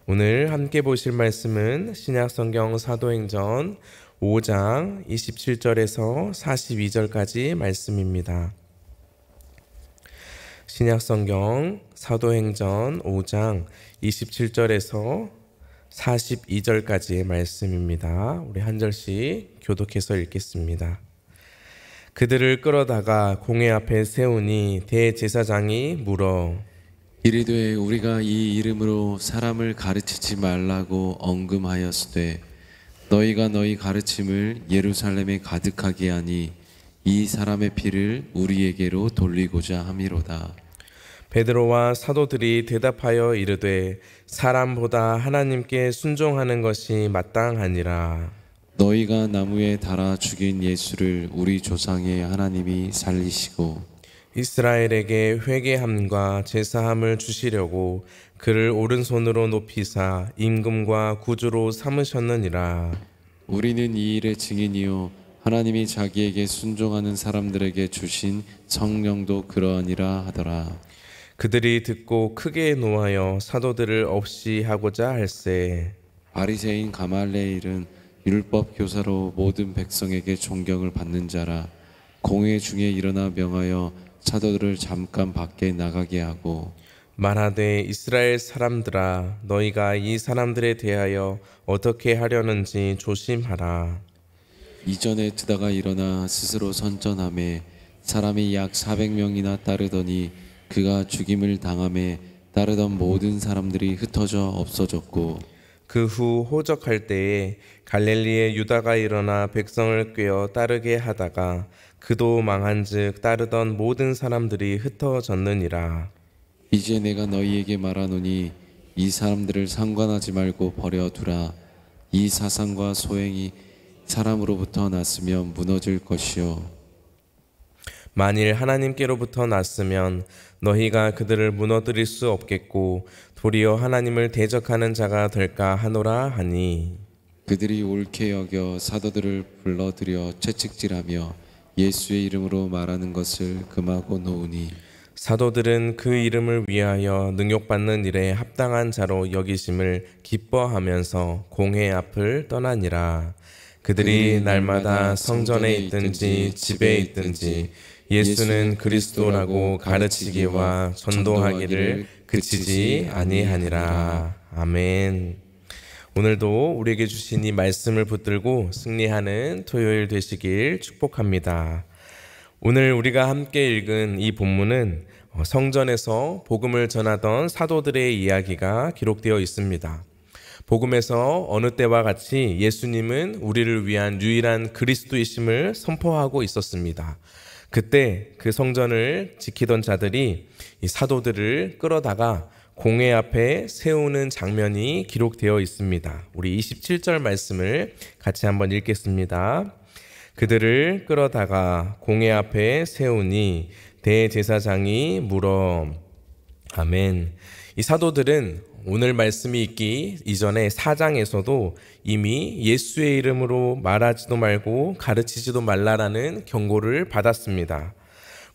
오늘 함께 보실 말씀은 신약성경 사도행전 5장 27절에서 42절까지 말씀입니다. 신약성경 사도행전 5장 27절에서 42절까지의 말씀입니다. 우리 한 절씩 교독해서 읽겠습니다. 그들을 끌어다가 공회 앞에 세우니 대제사장이 물어 이르되 우리가 이 이름으로 사람을 가르치지 말라고 언금하였으되 너희가 너희 가르침을 예루살렘에 가득하게 하니 이 사람의 피를 우리에게로 돌리고자 함이로다. 베드로와 사도들이 대답하여 이르되 사람보다 하나님께 순종하는 것이 마땅하니라. 너희가 나무에 달아 죽인 예수를 우리 조상의 하나님이 살리시고 이스라엘에게 회개함과 제사함을 주시려고 그를 오른손으로 높이사 임금과 구주로 삼으셨느니라. 우리는 이 일의 증인이요 하나님이 자기에게 순종하는 사람들에게 주신 성령도 그러하니라 하더라. 그들이 듣고 크게 노하여 사도들을 없이 하고자 할세. 바리새인 가말레일은 율법 교사로 모든 백성에게 존경을 받는 자라. 공회 중에 일어나 명하여 사도들을 잠깐 밖에 나가게 하고 말하되 이스라엘 사람들아 너희가 이 사람들에 대하여 어떻게 하려는지 조심하라. 이전에 드다가 일어나 스스로 선전하매 사람이 약 400명이나 따르더니 그가 죽임을 당함에 따르던 모든 사람들이 흩어져 없어졌고 그 후 호적할 때에 갈릴리의 유다가 일어나 백성을 꾀어 따르게 하다가 그도 망한즉 따르던 모든 사람들이 흩어졌느니라. 이제 내가 너희에게 말하노니 이 사람들을 상관하지 말고 버려두라. 이 사상과 소행이 사람으로부터 났으면 무너질 것이요 만일 하나님께로부터 났으면 너희가 그들을 무너뜨릴 수 없겠고 도리어 하나님을 대적하는 자가 될까 하노라 하니 그들이 옳게 여겨 사도들을 불러들여 채찍질하며 예수의 이름으로 말하는 것을 금하고 놓으니 사도들은 그 이름을 위하여 능욕받는 일에 합당한 자로 여기심을 기뻐하면서 공회 앞을 떠나니라. 그들이 날마다 성전에 있든지 집에 있든지 예수는 그리스도라고 가르치기와 전도하기를 그치지 아니하니라. 아멘. 오늘도 우리에게 주신 이 말씀을 붙들고 승리하는 토요일 되시길 축복합니다. 오늘 우리가 함께 읽은 이 본문은 성전에서 복음을 전하던 사도들의 이야기가 기록되어 있습니다. 복음에서 어느 때와 같이 예수님은 우리를 위한 유일한 그리스도이심을 선포하고 있었습니다. 그때 그 성전을 지키던 자들이 이 사도들을 끌어다가 공회 앞에 세우는 장면이 기록되어 있습니다. 우리 27절 말씀을 같이 한번 읽겠습니다. 그들을 끌어다가 공회 앞에 세우니 대제사장이 물어. 아멘. 이 사도들은 오늘 말씀이 있기 이전에 4장에서도 이미 예수의 이름으로 말하지도 말고 가르치지도 말라라는 경고를 받았습니다.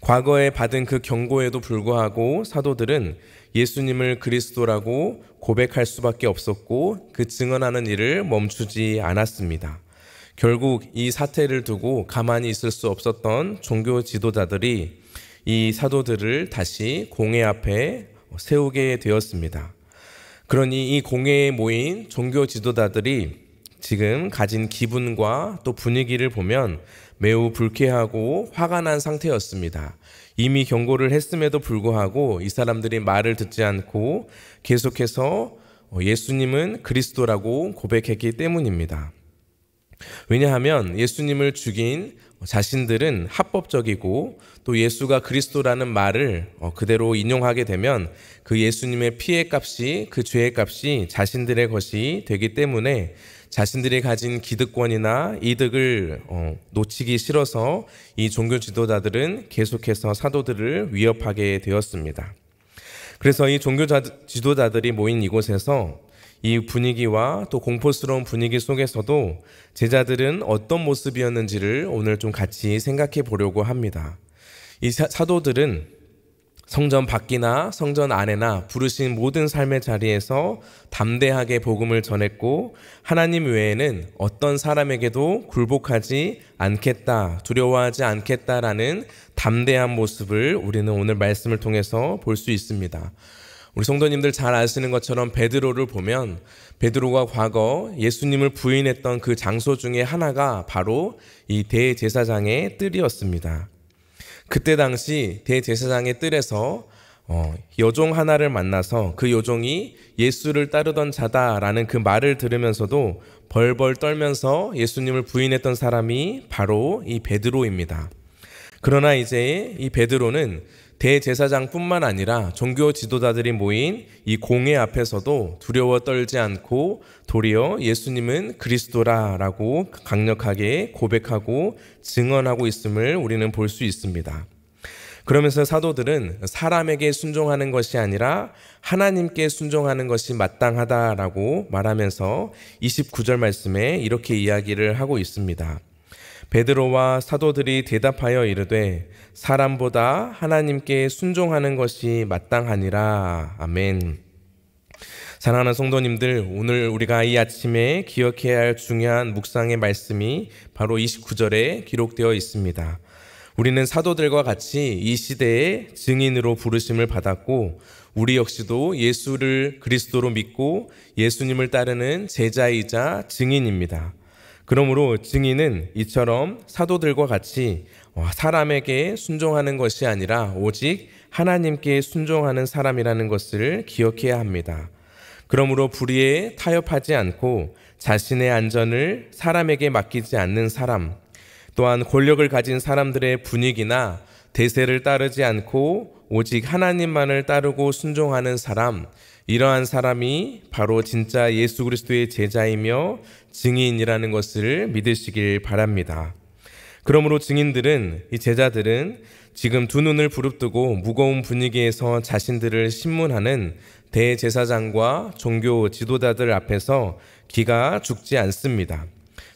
과거에 받은 그 경고에도 불구하고 사도들은 예수님을 그리스도라고 고백할 수밖에 없었고 그 증언하는 일을 멈추지 않았습니다. 결국 이 사태를 두고 가만히 있을 수 없었던 종교 지도자들이 이 사도들을 다시 공회 앞에 세우게 되었습니다. 그러니 이 공회에 모인 종교 지도자들이 지금 가진 기분과 또 분위기를 보면 매우 불쾌하고 화가 난 상태였습니다. 이미 경고를 했음에도 불구하고 이 사람들이 말을 듣지 않고 계속해서 예수님은 그리스도라고 고백했기 때문입니다. 왜냐하면 예수님을 죽인 자신들은 합법적이고 또 예수가 그리스도라는 말을 그대로 인용하게 되면 그 예수님의 피의 값이 그 죄의 값이 자신들의 것이 되기 때문에 자신들이 가진 기득권이나 이득을 놓치기 싫어서 이 종교 지도자들은 계속해서 사도들을 위협하게 되었습니다. 그래서 이 종교 지도자들이 모인 이곳에서 이 분위기와 또 공포스러운 분위기 속에서도 제자들은 어떤 모습이었는지를 오늘 좀 같이 생각해 보려고 합니다. 이 사도들은 성전 밖이나 성전 안에나 부르신 모든 삶의 자리에서 담대하게 복음을 전했고 하나님 외에는 어떤 사람에게도 굴복하지 않겠다, 두려워하지 않겠다라는 담대한 모습을 우리는 오늘 말씀을 통해서 볼 수 있습니다. 우리 성도님들 잘 아시는 것처럼 베드로를 보면 베드로가 과거 예수님을 부인했던 그 장소 중에 하나가 바로 이 대제사장의 뜰이었습니다. 그때 당시 대제사장의 뜰에서 여종 하나를 만나서 그 여종이 예수를 따르던 자다라는 그 말을 들으면서도 벌벌 떨면서 예수님을 부인했던 사람이 바로 이 베드로입니다. 그러나 이제 이 베드로는 대제사장뿐만 아니라 종교 지도자들이 모인 이 공회 앞에서도 두려워 떨지 않고 도리어 예수님은 그리스도라라고 강력하게 고백하고 증언하고 있음을 우리는 볼 수 있습니다. 그러면서 사도들은 사람에게 순종하는 것이 아니라 하나님께 순종하는 것이 마땅하다라고 말하면서 29절 말씀에 이렇게 이야기를 하고 있습니다. 베드로와 사도들이 대답하여 이르되 사람보다 하나님께 순종하는 것이 마땅하니라. 아멘. 사랑하는 성도님들, 오늘 우리가 이 아침에 기억해야 할 중요한 묵상의 말씀이 바로 29절에 기록되어 있습니다. 우리는 사도들과 같이 이 시대의 증인으로 부르심을 받았고 우리 역시도 예수를 그리스도로 믿고 예수님을 따르는 제자이자 증인입니다. 그러므로 증인은 이처럼 사도들과 같이 사람에게 순종하는 것이 아니라 오직 하나님께 순종하는 사람이라는 것을 기억해야 합니다. 그러므로 불의에 타협하지 않고 자신의 안전을 사람에게 맡기지 않는 사람, 또한 권력을 가진 사람들의 분위기나 대세를 따르지 않고 오직 하나님만을 따르고 순종하는 사람, 이러한 사람이 바로 진짜 예수 그리스도의 제자이며 증인이라는 것을 믿으시길 바랍니다. 그러므로 증인들은, 이 제자들은 지금 두 눈을 부릅뜨고 무거운 분위기에서 자신들을 신문하는 대제사장과 종교 지도자들 앞에서 기가 죽지 않습니다.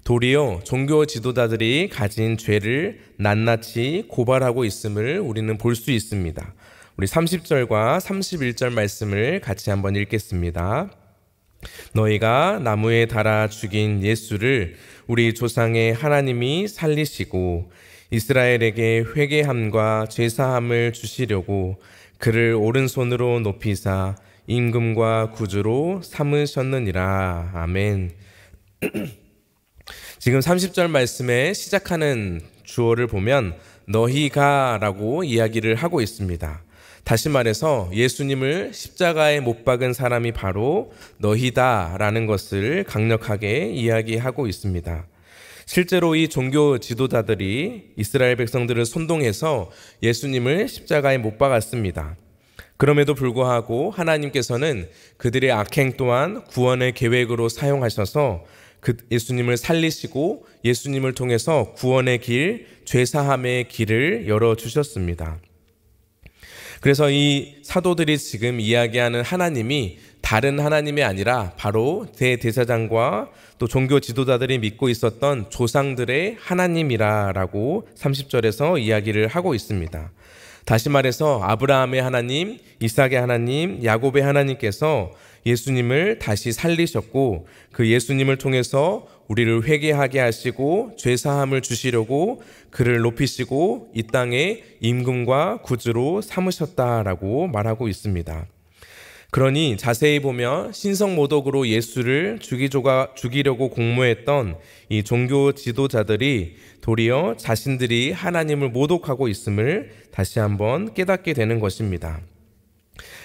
도리어 종교 지도자들이 가진 죄를 낱낱이 고발하고 있음을 우리는 볼 수 있습니다. 우리 30절과 31절 말씀을 같이 한번 읽겠습니다. 너희가 나무에 달아 죽인 예수를 우리 조상의 하나님이 살리시고 이스라엘에게 회개함과 죄사함을 주시려고 그를 오른손으로 높이사 임금과 구주로 삼으셨느니라. 아멘. 지금 30절 말씀에 시작하는 주어를 보면 너희가 라고 이야기를 하고 있습니다. 다시 말해서 예수님을 십자가에 못 박은 사람이 바로 너희다라는 것을 강력하게 이야기하고 있습니다. 실제로 이 종교 지도자들이 이스라엘 백성들을 선동해서 예수님을 십자가에 못 박았습니다. 그럼에도 불구하고 하나님께서는 그들의 악행 또한 구원의 계획으로 사용하셔서 예수님을 살리시고 예수님을 통해서 구원의 길, 죄사함의 길을 열어주셨습니다. 그래서 이 사도들이 지금 이야기하는 하나님이 다른 하나님이 아니라 바로 대제사장과 또 종교 지도자들이 믿고 있었던 조상들의 하나님이라고 30절에서 이야기를 하고 있습니다. 다시 말해서 아브라함의 하나님, 이삭의 하나님, 야곱의 하나님께서 예수님을 다시 살리셨고 그 예수님을 통해서 우리를 회개하게 하시고 죄사함을 주시려고 그를 높이시고 이 땅에 임금과 구주로 삼으셨다라고 말하고 있습니다. 그러니 자세히 보면 신성모독으로 예수를 죽이려고 공모했던 이 종교 지도자들이 도리어 자신들이 하나님을 모독하고 있음을 다시 한번 깨닫게 되는 것입니다.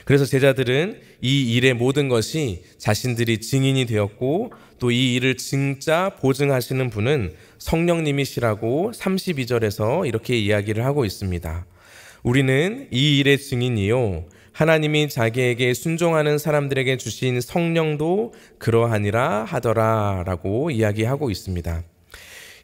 그래서 제자들은 이 일의 모든 것이 자신들이 증인이 되었고 또 이 일을 진짜 보증하시는 분은 성령님이시라고 32절에서 이렇게 이야기를 하고 있습니다. 우리는 이 일의 증인이요 하나님이 자기에게 순종하는 사람들에게 주신 성령도 그러하니라 하더라 라고 이야기하고 있습니다.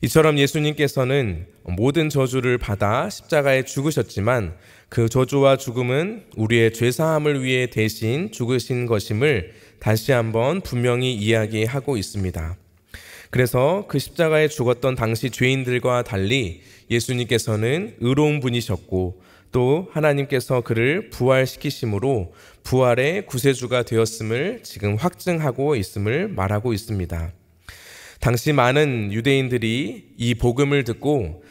이처럼 예수님께서는 모든 저주를 받아 십자가에 죽으셨지만 그 저주와 죽음은 우리의 죄사함을 위해 대신 죽으신 것임을 다시 한번 분명히 이야기하고 있습니다. 그래서 그 십자가에 죽었던 당시 죄인들과 달리 예수님께서는 의로운 분이셨고 또 하나님께서 그를 부활시키심으로 부활의 구세주가 되었음을 지금 확증하고 있음을 말하고 있습니다. 당시 많은 유대인들이 이 복음을 듣고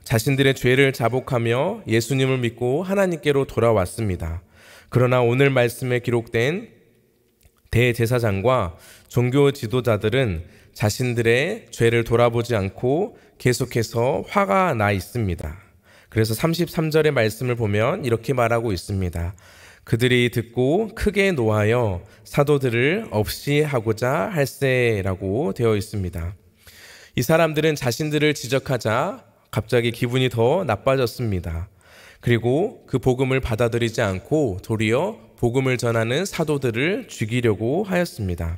자신들의 죄를 자복하며 예수님을 믿고 하나님께로 돌아왔습니다. 그러나 오늘 말씀에 기록된 대제사장과 종교 지도자들은 자신들의 죄를 돌아보지 않고 계속해서 화가 나 있습니다. 그래서 33절의 말씀을 보면 이렇게 말하고 있습니다. 그들이 듣고 크게 노하여 사도들을 없이 하고자 할세라고 되어 있습니다. 이 사람들은 자신들을 지적하자 갑자기 기분이 더 나빠졌습니다. 그리고 그 복음을 받아들이지 않고 도리어 복음을 전하는 사도들을 죽이려고 하였습니다.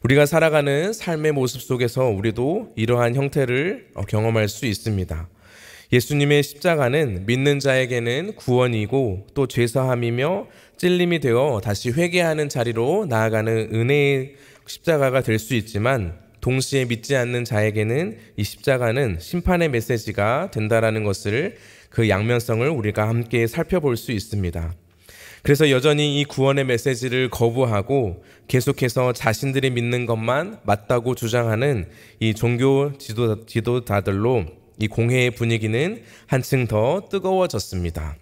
우리가 살아가는 삶의 모습 속에서 우리도 이러한 형태를 경험할 수 있습니다. 예수님의 십자가는 믿는 자에게는 구원이고 또 죄사함이며 찔림이 되어 다시 회개하는 자리로 나아가는 은혜의 십자가가 될 수 있지만 동시에 믿지 않는 자에게는 이 십자가는 심판의 메시지가 된다라는 것을 그 양면성을 우리가 함께 살펴볼 수 있습니다. 그래서 여전히 이 구원의 메시지를 거부하고 계속해서 자신들이 믿는 것만 맞다고 주장하는 이 종교 지도자들로 이 공회의 분위기는 한층 더 뜨거워졌습니다.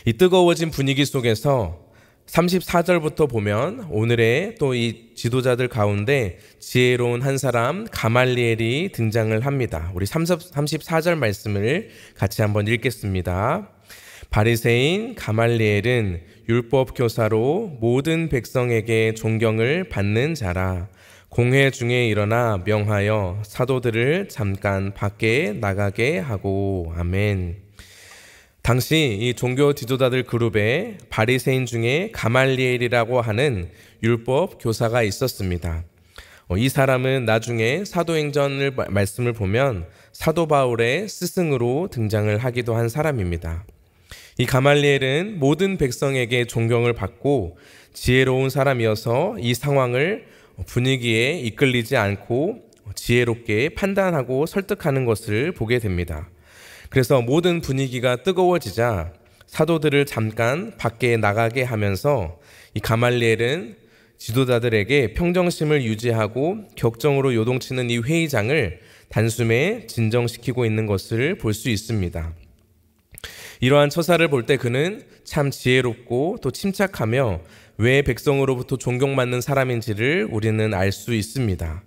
이 뜨거워진 분위기 속에서 34절부터 보면 오늘의 또 이 지도자들 가운데 지혜로운 한 사람 가말리엘이 등장을 합니다. 우리 34절 말씀을 같이 한번 읽겠습니다. 바리새인 가말리엘은 율법 교사로 모든 백성에게 존경을 받는 자라. 공회 중에 일어나 명하여 사도들을 잠깐 밖에 나가게 하고. 아멘. 당시 이 종교 지도자들 그룹에 바리새인 중에 가말리엘이라고 하는 율법 교사가 있었습니다. 이 사람은 나중에 사도행전을 말씀을 보면 사도 바울의 스승으로 등장을 하기도 한 사람입니다. 이 가말리엘은 모든 백성에게 존경을 받고 지혜로운 사람이어서 이 상황을 분위기에 이끌리지 않고 지혜롭게 판단하고 설득하는 것을 보게 됩니다. 그래서 모든 분위기가 뜨거워지자 사도들을 잠깐 밖에 나가게 하면서 이 가말리엘은 지도자들에게 평정심을 유지하고 격정으로 요동치는 이 회의장을 단숨에 진정시키고 있는 것을 볼 수 있습니다. 이러한 처사를 볼 때 그는 참 지혜롭고 또 침착하며 왜 백성으로부터 존경받는 사람인지를 우리는 알 수 있습니다.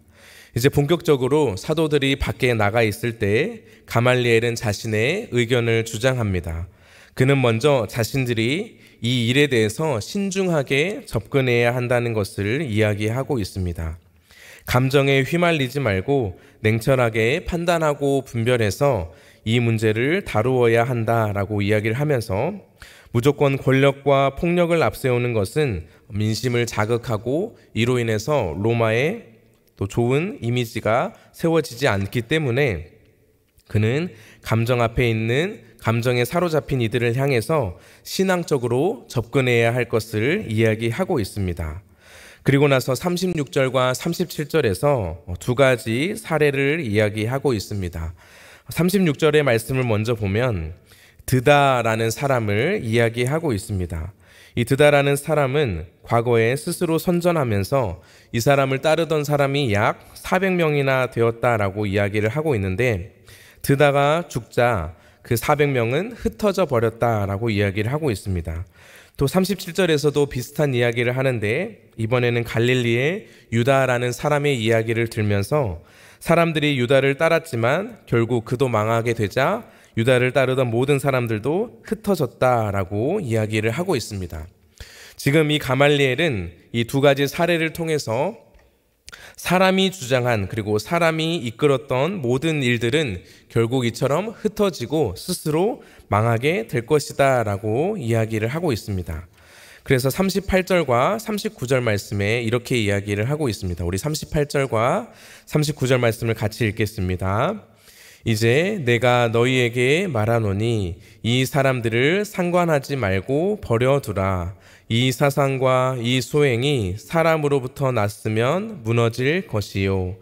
이제 본격적으로 사도들이 밖에 나가 있을 때 가말리엘은 자신의 의견을 주장합니다. 그는 먼저 자신들이 이 일에 대해서 신중하게 접근해야 한다는 것을 이야기하고 있습니다. 감정에 휘말리지 말고 냉철하게 판단하고 분별해서 이 문제를 다루어야 한다라고 이야기를 하면서 무조건 권력과 폭력을 앞세우는 것은 민심을 자극하고 이로 인해서 로마의 또 좋은 이미지가 세워지지 않기 때문에 그는 감정 앞에 있는 감정에 사로잡힌 이들을 향해서 신앙적으로 접근해야 할 것을 이야기하고 있습니다. 그리고 나서 36절과 37절에서 두 가지 사례를 이야기하고 있습니다. 36절의 말씀을 먼저 보면 드다라는 사람을 이야기하고 있습니다. 이 드다라는 사람은 과거에 스스로 선전하면서 이 사람을 따르던 사람이 약 400명이나 되었다라고 이야기를 하고 있는데 드다가 죽자 그 400명은 흩어져 버렸다라고 이야기를 하고 있습니다. 또 37절에서도 비슷한 이야기를 하는데 이번에는 갈릴리의 유다라는 사람의 이야기를 들면서 사람들이 유다를 따랐지만 결국 그도 망하게 되자 유다를 따르던 모든 사람들도 흩어졌다라고 이야기를 하고 있습니다. 지금 이 가말리엘은 이 두 가지 사례를 통해서 사람이 주장한 그리고 사람이 이끌었던 모든 일들은 결국 이처럼 흩어지고 스스로 망하게 될 것이다 라고 이야기를 하고 있습니다. 그래서 38절과 39절 말씀에 이렇게 이야기를 하고 있습니다. 우리 38절과 39절 말씀을 같이 읽겠습니다. 이제 내가 너희에게 말하노니 이 사람들을 상관하지 말고 버려두라. 이 사상과 이 소행이 사람으로부터 났으면 무너질 것이요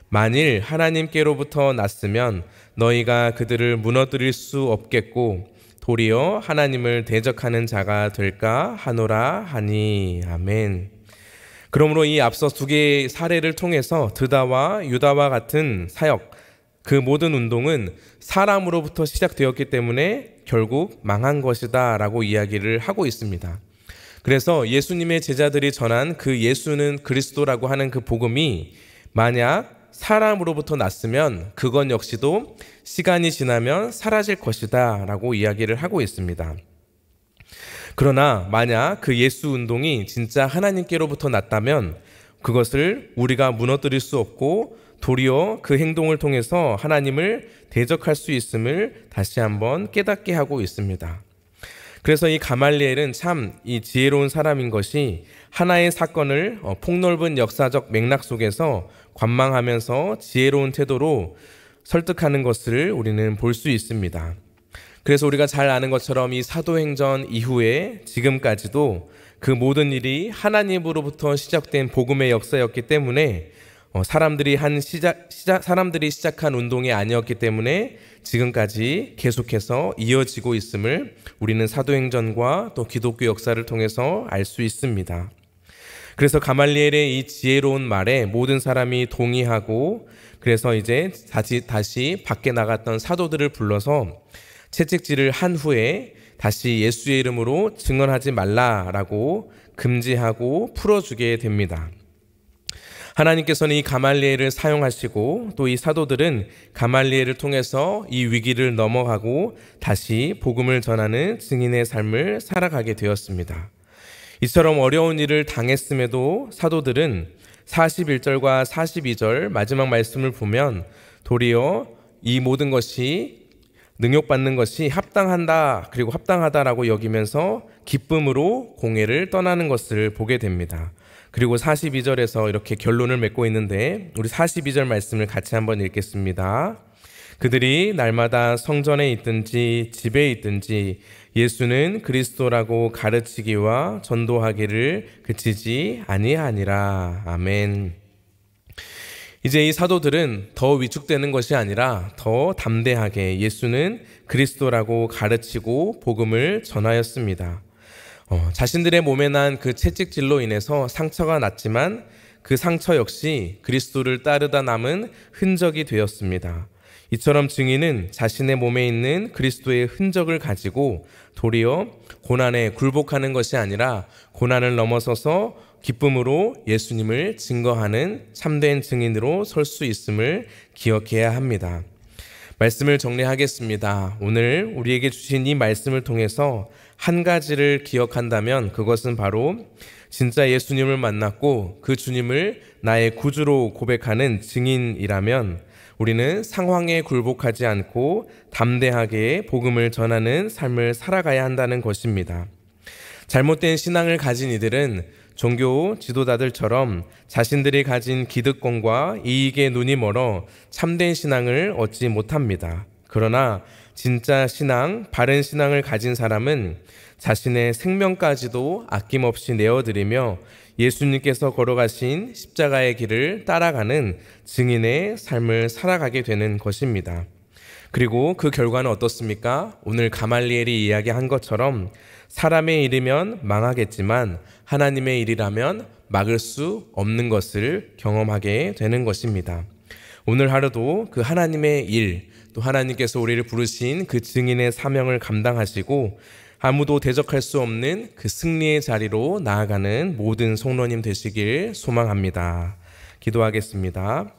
만일 하나님께로부터 났으면 너희가 그들을 무너뜨릴 수 없겠고 도리어 하나님을 대적하는 자가 될까 하노라 하니. 아멘. 그러므로 이 앞서 두 개의 사례를 통해서 드다와 유다와 같은 사역, 그 모든 운동은 사람으로부터 시작되었기 때문에 결국 망한 것이다 라고 이야기를 하고 있습니다. 그래서 예수님의 제자들이 전한 그 예수는 그리스도라고 하는 그 복음이 만약 사람으로부터 났으면 그건 역시도 시간이 지나면 사라질 것이다 라고 이야기를 하고 있습니다. 그러나 만약 그 예수 운동이 진짜 하나님께로부터 났다면 그것을 우리가 무너뜨릴 수 없고 도리어 그 행동을 통해서 하나님을 대적할 수 있음을 다시 한번 깨닫게 하고 있습니다. 그래서 이 가말리엘은 참 이 지혜로운 사람인 것이 하나의 사건을 폭넓은 역사적 맥락 속에서 관망하면서 지혜로운 태도로 설득하는 것을 우리는 볼 수 있습니다. 그래서 우리가 잘 아는 것처럼 이 사도행전 이후에 지금까지도 그 모든 일이 하나님으로부터 시작된 복음의 역사였기 때문에 사람들이 시작한 운동이 아니었기 때문에 지금까지 계속해서 이어지고 있음을 우리는 사도행전과 또 기독교 역사를 통해서 알 수 있습니다. 그래서 가말리엘의 이 지혜로운 말에 모든 사람이 동의하고 그래서 이제 다시 밖에 나갔던 사도들을 불러서 채찍질을 한 후에 다시 예수의 이름으로 증언하지 말라라고 금지하고 풀어주게 됩니다. 하나님께서는 이 가말리엘을 사용하시고 또 이 사도들은 가말리엘을 통해서 이 위기를 넘어가고 다시 복음을 전하는 증인의 삶을 살아가게 되었습니다. 이처럼 어려운 일을 당했음에도 사도들은 41절과 42절 마지막 말씀을 보면 도리어 이 모든 것이 능욕받는 것이 합당한다 그리고 합당하다라고 여기면서 기쁨으로 공회를 떠나는 것을 보게 됩니다. 그리고 42절에서 이렇게 결론을 맺고 있는데 우리 42절 말씀을 같이 한번 읽겠습니다. 그들이 날마다 성전에 있든지 집에 있든지 예수는 그리스도라고 가르치기와 전도하기를 그치지 아니하니라. 아멘. 이제 이 사도들은 더 위축되는 것이 아니라 더 담대하게 예수는 그리스도라고 가르치고 복음을 전하였습니다. 자신들의 몸에 난 그 채찍질로 인해서 상처가 났지만 그 상처 역시 그리스도를 따르다 남은 흔적이 되었습니다. 이처럼 증인은 자신의 몸에 있는 그리스도의 흔적을 가지고 도리어 고난에 굴복하는 것이 아니라 고난을 넘어서서 기쁨으로 예수님을 증거하는 참된 증인으로 설 수 있음을 기억해야 합니다. 말씀을 정리하겠습니다. 오늘 우리에게 주신 이 말씀을 통해서 한 가지를 기억한다면 그것은 바로 진짜 예수님을 만났고 그 주님을 나의 구주로 고백하는 증인이라면 우리는 상황에 굴복하지 않고 담대하게 복음을 전하는 삶을 살아가야 한다는 것입니다. 잘못된 신앙을 가진 이들은 종교 지도자들처럼 자신들이 가진 기득권과 이익에 눈이 멀어 참된 신앙을 얻지 못합니다. 그러나 진짜 신앙, 바른 신앙을 가진 사람은 자신의 생명까지도 아낌없이 내어드리며 예수님께서 걸어가신 십자가의 길을 따라가는 증인의 삶을 살아가게 되는 것입니다. 그리고 그 결과는 어떻습니까? 오늘 가말리엘이 이야기한 것처럼 사람의 일이면 망하겠지만 하나님의 일이라면 막을 수 없는 것을 경험하게 되는 것입니다. 오늘 하루도 그 하나님의 일, 또 하나님께서 우리를 부르신 그 증인의 사명을 감당하시고 아무도 대적할 수 없는 그 승리의 자리로 나아가는 모든 성도님 되시길 소망합니다. 기도하겠습니다.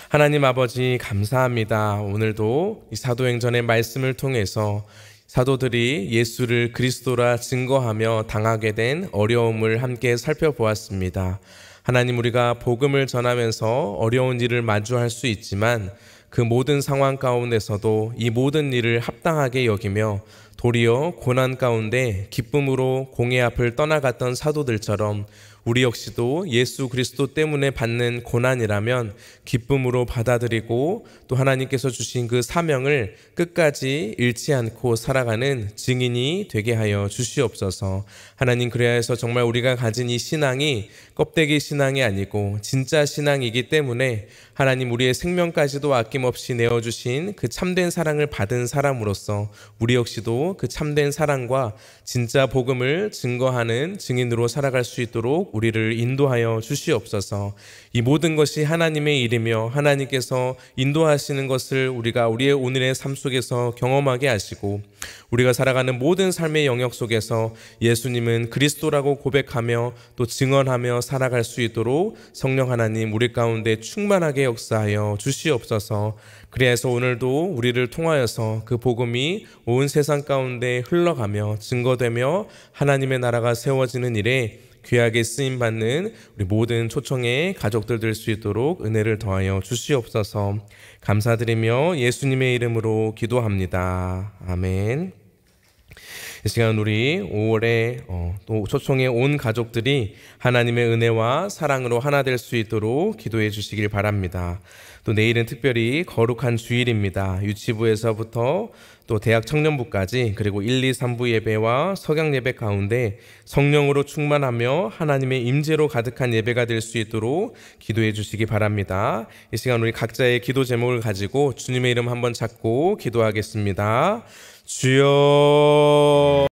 하나님 아버지 감사합니다. 오늘도 이 사도행전의 말씀을 통해서 사도들이 예수를 그리스도라 증거하며 당하게 된 어려움을 함께 살펴보았습니다. 하나님, 우리가 복음을 전하면서 어려운 일을 마주할 수 있지만 그 모든 상황 가운데서도 이 모든 일을 합당하게 여기며 도리어 고난 가운데 기쁨으로 공의 앞을 떠나갔던 사도들처럼 우리 역시도 예수 그리스도 때문에 받는 고난이라면 기쁨으로 받아들이고 또 하나님께서 주신 그 사명을 끝까지 잃지 않고 살아가는 증인이 되게 하여 주시옵소서. 하나님, 그래야 해서 정말 우리가 가진 이 신앙이 껍데기 신앙이 아니고 진짜 신앙이기 때문에 하나님, 우리의 생명까지도 아낌없이 내어주신 그 참된 사랑을 받은 사람으로서 우리 역시도 그 참된 사랑과 진짜 복음을 증거하는 증인으로 살아갈 수 있도록 우리를 인도하여 주시옵소서. 이 모든 것이 하나님의 일이며 하나님께서 인도하시는 것을 우리가 우리의 오늘의 삶 속에서 경험하게 하시고, 우리가 살아가는 모든 삶의 영역 속에서 예수님은 그리스도라고 고백하며 또 증언하며 살아갈 수 있도록 성령 하나님 우리 가운데 충만하게 역사하여 주시옵소서. 그래서 오늘도 우리를 통하여서 그 복음이 온 세상 가운데 흘러가며 증거되며 하나님의 나라가 세워지는 일에 귀하게 쓰임받는 우리 모든 초청의 가족들 될 수 있도록 은혜를 더하여 주시옵소서. 감사드리며 예수님의 이름으로 기도합니다. 아멘. 이 시간 우리 5월에 또 초청의 온 가족들이 하나님의 은혜와 사랑으로 하나 될 수 있도록 기도해 주시길 바랍니다. 또 내일은 특별히 거룩한 주일입니다. 유치부에서부터 또 대학 청년부까지, 그리고 1, 2, 3부 예배와 석양 예배 가운데 성령으로 충만하며 하나님의 임재로 가득한 예배가 될 수 있도록 기도해 주시기 바랍니다. 이 시간 우리 각자의 기도 제목을 가지고 주님의 이름 한번 찾고 기도하겠습니다. 주여